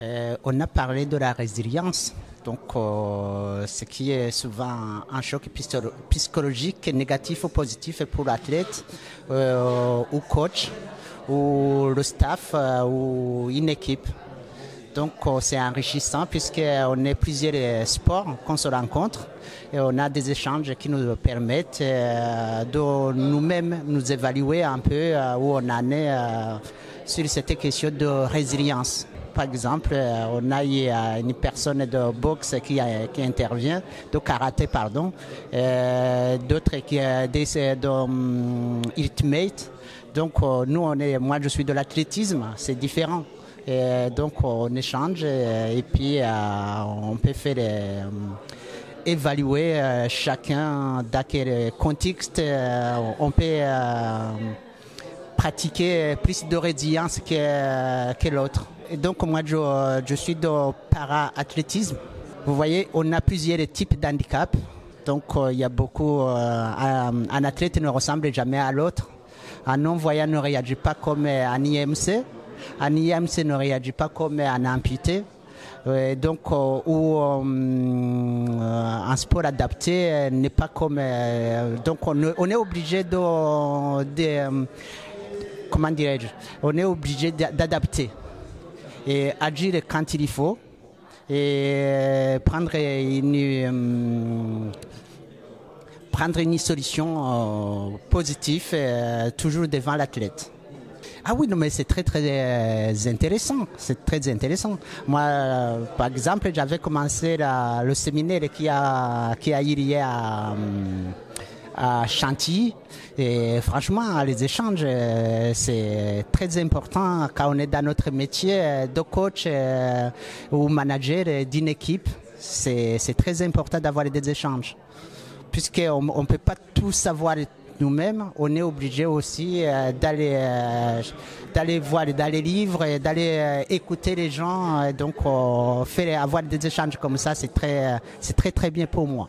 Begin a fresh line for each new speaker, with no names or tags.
On a parlé de la résilience, donc ce qui est souvent un choc psychologique négatif ou positif pour l'athlète ou coach ou le staff ou une équipe. Donc c'est enrichissant puisqu'on est plusieurs sports qu'on se rencontre et on a des échanges qui nous permettent de nous-mêmes nous évaluer un peu où on en est sur cette question de résilience. Par exemple, on a une personne de boxe qui intervient, de karaté, pardon, d'autres qui ultimate. Donc nous, moi je suis de l'athlétisme, c'est différent. Et donc on échange et puis on peut faire évaluer chacun dans quel contexte on peut pratiquer plus de résilience que l'autre. Et donc moi je suis de para-athlétisme. Vous voyez, on a plusieurs types d'handicap. Donc il y a beaucoup, un athlète ne ressemble jamais à l'autre. Un non-voyant ne réagit pas comme un IMC. Un IMC ne réagit pas comme un amputé. Donc, un sport adapté n'est pas comme. Donc, on est obligé comment dirais-je, on est obligé d'adapter et agir quand il faut et prendre une solution positive toujours devant l'athlète. Ah oui, non, mais c'est très intéressant. C'est très intéressant. Moi, par exemple, j'avais commencé le séminaire qui a eu lieu à Chantilly. Et franchement, les échanges, c'est très important quand on est dans notre métier de coach ou manager d'une équipe. C'est très important d'avoir des échanges. Puisqu'on ne peut pas tout savoir nous-mêmes, on est obligé aussi d'aller voir dans les livres, d'aller écouter les gens. Donc, avoir des échanges comme ça, c'est très bien pour moi.